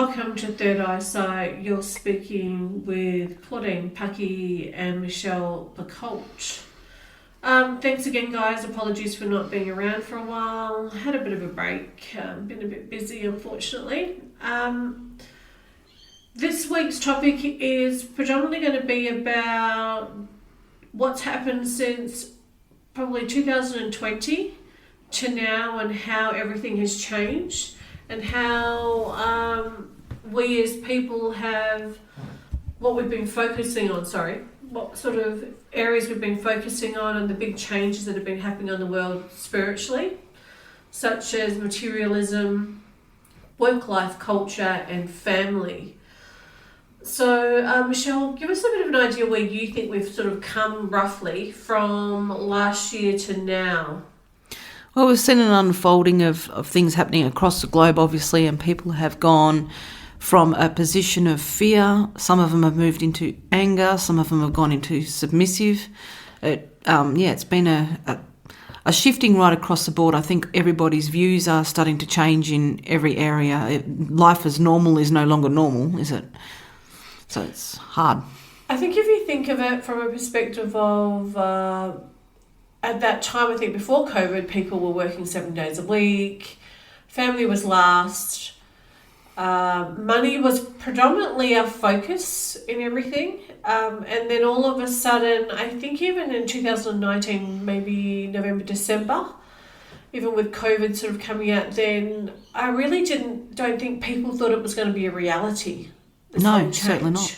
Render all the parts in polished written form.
welcome to Third Eyesight. You're speaking with Claudine Pucky and Michelle Bacolt. Thanks again, guys. Apologies for not being around for a while. Had a bit of a break. Been a bit busy, unfortunately. This week's topic is predominantly going to be about what's happened since probably 2020 to now and how everything has changed and how we as people have what we've been focusing on, what sort of areas we've been focusing on and the big changes that have been happening on the world spiritually, such as materialism, work-life culture and family. So, Michelle, give us a bit of an idea where you think we've sort of come roughly from last year to now. Well, we've seen an unfolding of things happening across the globe, obviously, and people have gone from a position of fear. Some of them have moved into anger. Some of them have gone into submissive. It's been a shifting right across the board. I think everybody's views are starting to change in every area. Life as normal is no longer normal, is it? So it's hard. I think if you think of it from a perspective of, at that time, I think before COVID, people were working 7 days a week. Family was last. Money was predominantly our focus in everything. And then all of a sudden, I think even in 2019, maybe November, December, even with COVID sort of coming out then, I really don't think people thought it was going to be a reality. No, certainly not.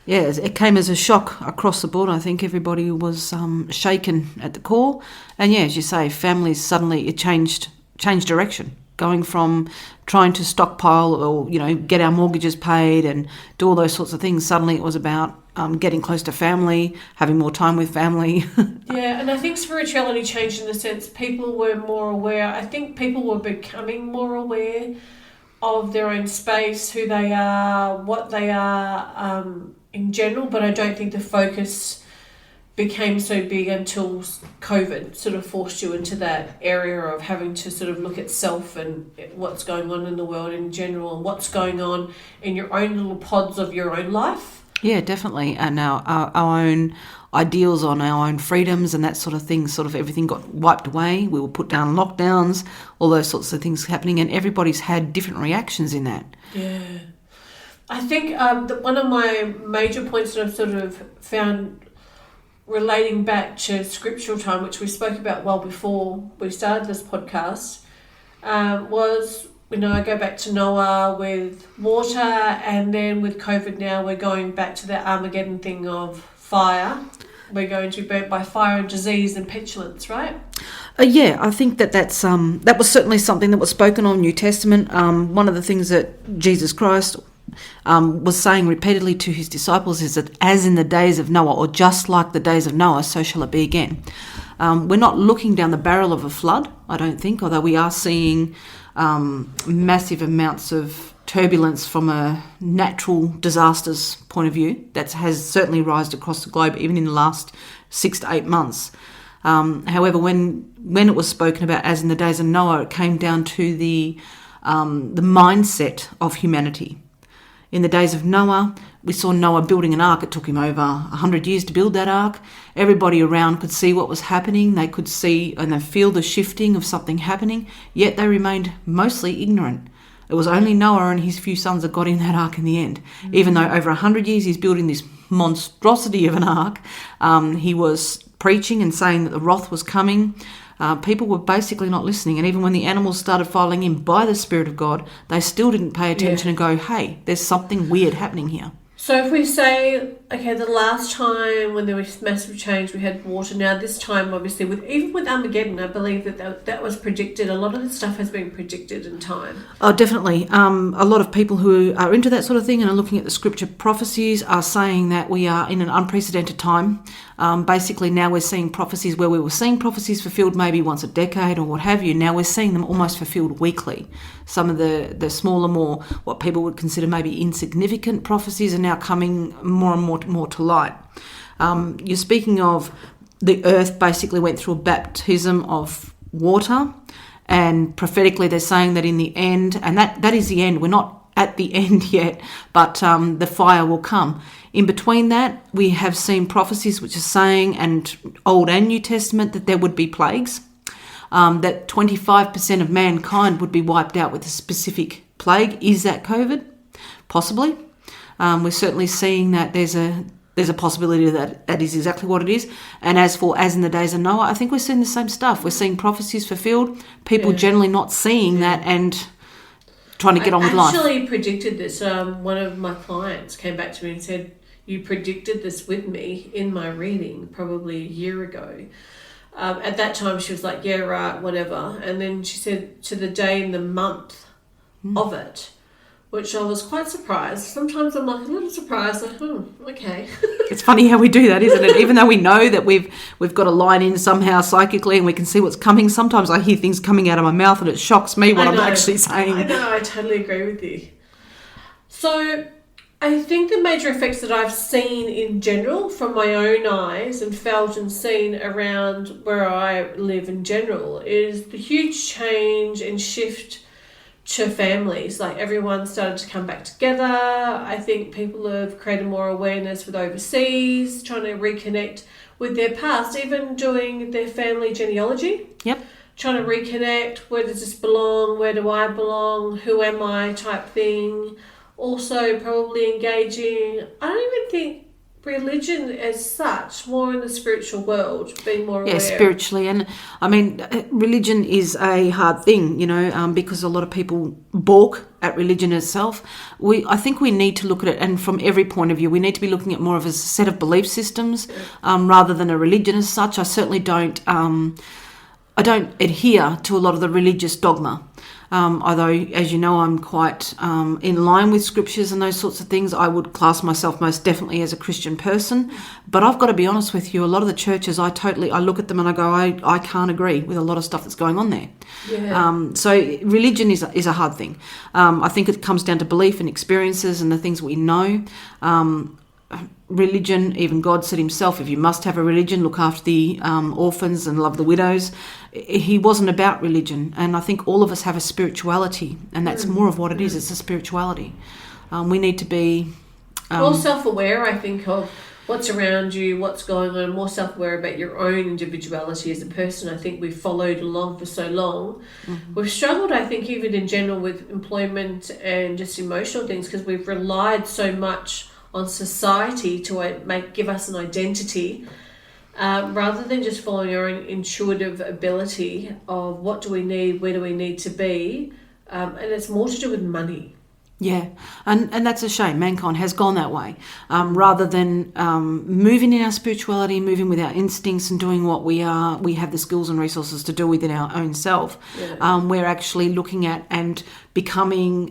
Yeah, it came as a shock across the board. I think everybody was shaken at the core. And yeah, as you say, families suddenly, it changed direction. Going from trying to stockpile or, get our mortgages paid and do all those sorts of things. Suddenly it was about getting close to family, having more time with family. Yeah, and I think spirituality changed in the sense people were more aware. I think people were becoming more aware of their own space, who they are, what they are in general, but I don't think the focus became so big until COVID sort of forced you into that area of having to sort of look at self and what's going on in the world in general and what's going on in your own little pods of your own life. Yeah, definitely. And our own ideals on our own freedoms and that sort of thing, sort of everything got wiped away. We were put down lockdowns, all those sorts of things happening, and everybody's had different reactions in that. Yeah. I think that one of my major points that I've sort of found relating back to scriptural time, which we spoke about well before we started this podcast, was, I go back to Noah with water, and then with COVID now we're going back to that Armageddon thing of fire. We're going to be burnt by fire and disease and petulance, right? Yeah, I think that was certainly something that was spoken on in New Testament. One of the things that Jesus Christ was saying repeatedly to his disciples is that as in the days of Noah, or just like the days of Noah, so shall it be again. We're not looking down the barrel of a flood, I don't think, although we are seeing massive amounts of turbulence from a natural disasters point of view that has certainly risen across the globe, even in the last 6 to 8 months. However, when it was spoken about as in the days of Noah, it came down to the mindset of humanity. In the days of Noah, we saw Noah building an ark. It took him over 100 years to build that ark. Everybody around could see what was happening. They could see and they feel the shifting of something happening, yet they remained mostly ignorant. It was only Noah and his few sons that got in that ark in the end. Mm-hmm. Even though over 100 years he's building this monstrosity of an ark, he was preaching and saying that the wrath was coming. People were basically not listening. And even when the animals started filing in by the Spirit of God, they still didn't pay attention and go, hey, there's something weird happening here. So if we say, okay, the last time when there was massive change, we had water. Now this time, obviously, even with Armageddon, I believe that was predicted. A lot of the stuff has been predicted in time. Oh, definitely. A lot of people who are into that sort of thing and are looking at the scripture prophecies are saying that we are in an unprecedented time. Basically, now we're seeing prophecies where we were seeing prophecies fulfilled maybe once a decade or what have you. Now we're seeing them almost fulfilled weekly. Some of the smaller, more what people would consider maybe insignificant prophecies are now coming more and more to light. You're speaking of the earth basically went through a baptism of water, and prophetically they're saying that in the end, and that is the end. We're not at the end yet, but the fire will come. In between that, we have seen prophecies which are saying, and Old and New Testament, that there would be plagues, that 25% of mankind would be wiped out with a specific plague. Is that COVID? Possibly. We're certainly seeing that there's a possibility that is exactly what it is. And as in the days of Noah, I think we're seeing the same stuff. We're seeing prophecies fulfilled, people generally not seeing that and trying to get on with life. I actually predicted this. One of my clients came back to me and said, you predicted this with me in my reading probably a year ago. At that time, she was like, yeah, right, whatever. And then she said to the day and the month of it, which I was quite surprised. Sometimes I'm like a little surprised, like, okay. It's funny how we do that, isn't it? Even though we know that we've got a line in somehow psychically and we can see what's coming, sometimes I hear things coming out of my mouth and it shocks me what I'm actually saying. I know, I totally agree with you. So I think the major effects that I've seen in general from my own eyes and felt and seen around where I live in general is the huge change and shift to families. Like everyone started to come back together. I think people have created more awareness with overseas, trying to reconnect with their past, even doing their family genealogy. Yep. Trying to reconnect, where does this belong, where do I belong, who am I type thing. Also probably engaging, I don't even think religion as such, more in the spiritual world, being more aware. Yeah, spiritually. And I mean, religion is a hard thing, because a lot of people balk at religion itself. I think we need to look at it, and from every point of view, we need to be looking at more of a set of belief systems rather than a religion as such. I certainly don't adhere to a lot of the religious dogma. Although, as you know, I'm quite in line with scriptures and those sorts of things. I would class myself most definitely as a Christian person. But I've got to be honest with you, a lot of the churches, I look at them and I go, I can't agree with a lot of stuff that's going on there. Yeah. So religion is a hard thing. I think it comes down to belief and experiences and the things we know. Religion, even God said himself, if you must have a religion, look after the orphans and love the widows. He wasn't about religion, and I think all of us have a spirituality, and that's more of what it is. It's a spirituality. We need to be more self-aware, I think, of what's around you, what's going on, more self-aware about your own individuality as a person. I think we've followed along for so long. Mm-hmm. We've struggled, I think, even in general with employment and just emotional things, because we've relied so much on society to give us an identity, rather than just following our own intuitive ability of what do we need, where do we need to be, and it's more to do with money. Yeah, and that's a shame. Mankind has gone that way. Rather than moving in our spirituality, moving with our instincts and doing what we have the skills and resources to do within our own self. Yeah. We're actually looking at and becoming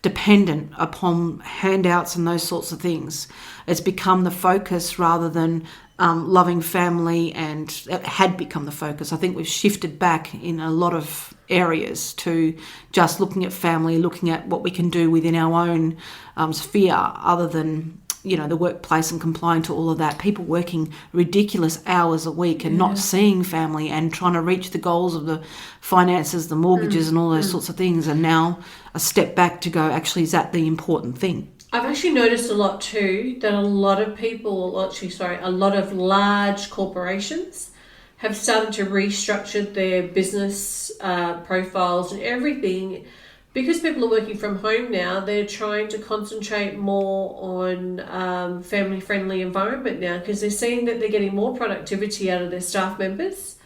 dependent upon handouts and those sorts of things. It's become the focus rather than loving family, and it had become the focus. I think we've shifted back in a lot of areas to just looking at family, looking at what we can do within our own sphere other than, the workplace and complying to all of that. People working ridiculous hours a week and not seeing family and trying to reach the goals of the finances, the mortgages and all those sorts of things. And now a step back to go, actually, is that the important thing? I've actually noticed a lot too that a lot of large corporations have started to restructure their business profiles and everything. Because people are working from home now, they're trying to concentrate more on family-friendly environment now, because they're seeing that they're getting more productivity out of their staff members.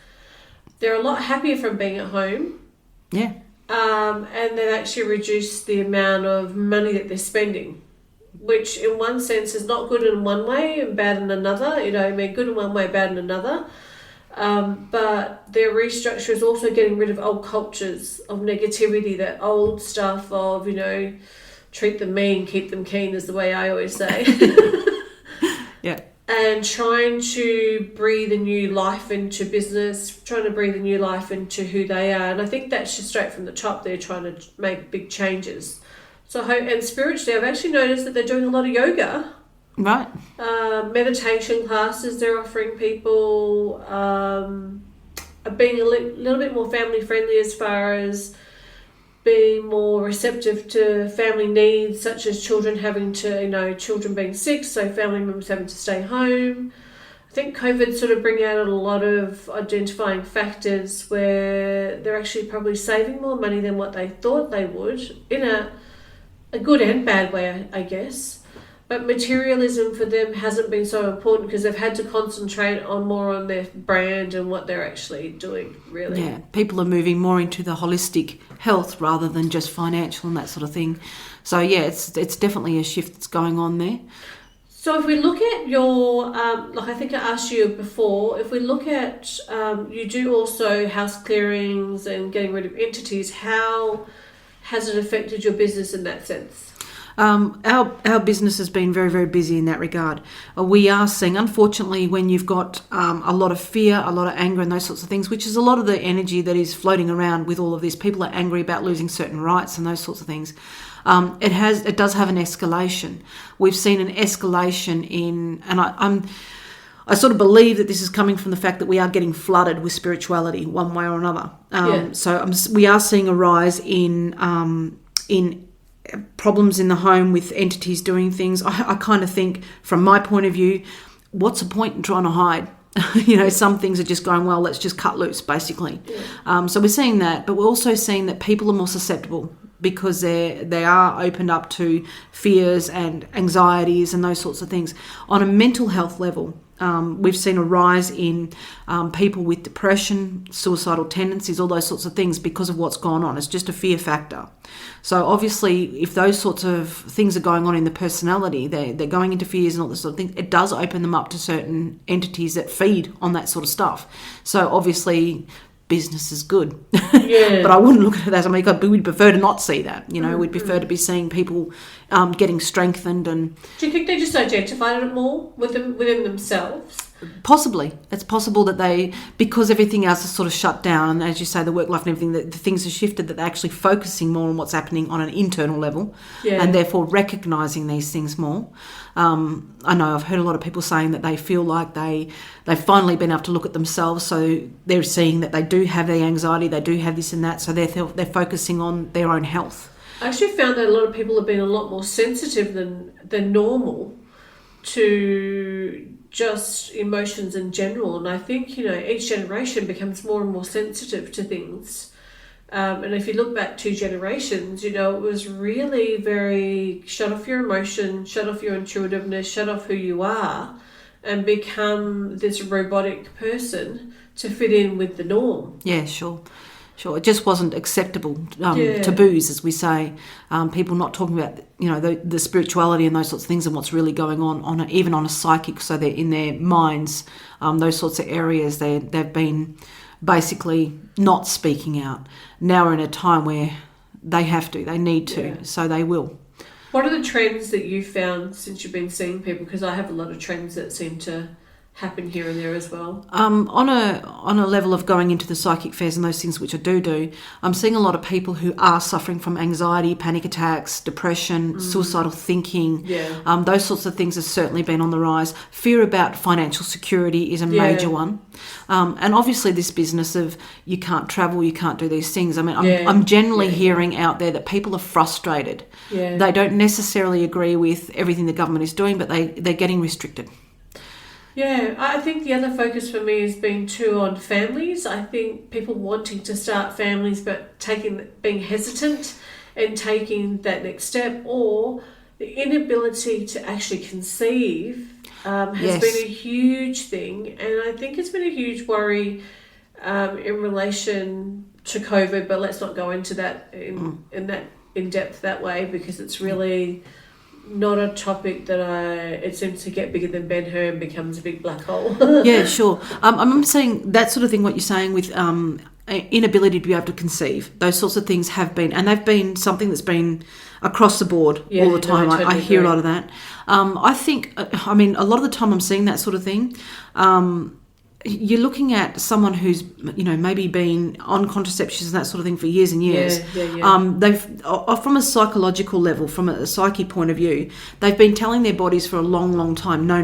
They're a lot happier from being at home. Yeah. And they've actually reduced the amount of money that they're spending, which in one sense is not good in one way and bad in another. Good in one way, bad in another. But their restructure is also getting rid of old cultures of negativity, that old stuff of, treat them mean, keep them keen is the way I always say. Yeah. And trying to breathe a new life into business, trying to breathe a new life into who they are. And I think that's just straight from the top. They're trying to make big changes. And spiritually, I've actually noticed that they're doing a lot of yoga. Right. Meditation classes they're offering people, being a little bit more family friendly as far as being more receptive to family needs, such as children having to, children being sick, so family members having to stay home. I think COVID sort of bring out a lot of identifying factors where they're actually probably saving more money than what they thought they would, in a good and bad way, I guess. But materialism for them hasn't been so important because they've had to concentrate more on their brand and what they're actually doing, really. Yeah, people are moving more into the holistic health rather than just financial and that sort of thing. So, yeah, it's definitely a shift that's going on there. So if we look at your, like I think I asked you before, if we look at, you do also house clearings and getting rid of entities, how has it affected your business in that sense? Our business has been very, very busy in that regard. We are seeing, unfortunately, when you've got a lot of fear, a lot of anger and those sorts of things, which is a lot of the energy that is floating around with all of this. People are angry about losing certain rights and those sorts of things. It does have an escalation. We've seen an escalation and I sort of believe that this is coming from the fact that we are getting flooded with spirituality one way or another. So we are seeing a rise in problems in the home with entities doing things. I kind of think, from my point of view, what's the point in trying to hide? Some things are just going, well, let's just cut loose, basically. So we're seeing that, but we're also seeing that people are more susceptible because they are opened up to fears and anxieties and those sorts of things. On a mental health level, we've seen a rise in people with depression, suicidal tendencies, all those sorts of things because of what's gone on. It's just a fear factor. So obviously, if those sorts of things are going on in the personality, they're going into fears and all this sort of thing, it does open them up to certain entities that feed on that sort of stuff. So obviously, business is good. Yeah. But I wouldn't look at it as, we'd prefer to not see that. We'd prefer to be seeing people getting strengthened. And do you think they just identified it more within themselves? Possibly. It's possible that because everything else is sort of shut down, and as you say, the work life and everything, that the things have shifted, that they're actually focusing more on what's happening on an internal level, and therefore recognising these things more. I know I've heard a lot of people saying that they feel like they've finally been able to look at themselves, so they're seeing that they do have the anxiety, they do have this and that, so they're focusing on their own health. I actually found that a lot of people have been a lot more sensitive than normal to just emotions in general, and I think each generation becomes more and more sensitive to things. And if you look back 2 generations, it was really very shut off your emotion, shut off your intuitiveness, shut off who you are, and become this robotic person to fit in with the norm. Yeah, sure. It just wasn't acceptable. Taboos, as we say. People not talking about the spirituality and those sorts of things and what's really going on even on a psychic. So they're in their minds, those sorts of areas. They've been basically not speaking out. Now we're in a time where they have to, they need to, so they will. What are the trends that you've found since you've been seeing people? Because I have a lot of trends that seem to happen here and there as well. On a level of going into the psychic fairs and those things, which I do, I'm seeing a lot of people who are suffering from anxiety, panic attacks, depression, suicidal thinking. Those sorts of things have certainly been on the rise. Fear about financial security is a major one. And obviously this business of you can't travel, you can't do these things. I'm generally hearing out there that people are frustrated. They don't necessarily agree with everything the government is doing, but they're getting restricted. Yeah, I think the other focus for me has been too on families. I think people wanting to start families but being hesitant and taking that next step, or the inability to actually conceive has been a huge thing. And I think it's been a huge worry in relation to COVID, but let's not go into that in depth that way, because it's really not a topic that it seems to get bigger than Ben-Hur and becomes a big black hole. Yeah, sure. I'm saying that sort of thing, what you're saying with inability to be able to conceive. Those sorts of things have been, and they've been something that's been across the board all the time. I totally I hear agree. a lot of that. I think, a lot of the time I'm seeing that sort of thing. You're looking at someone who's, maybe been on contraceptives and that sort of thing for years and years. They've, from a psychological level, from a psyche point of view, they've been telling their bodies for a long, long time, no,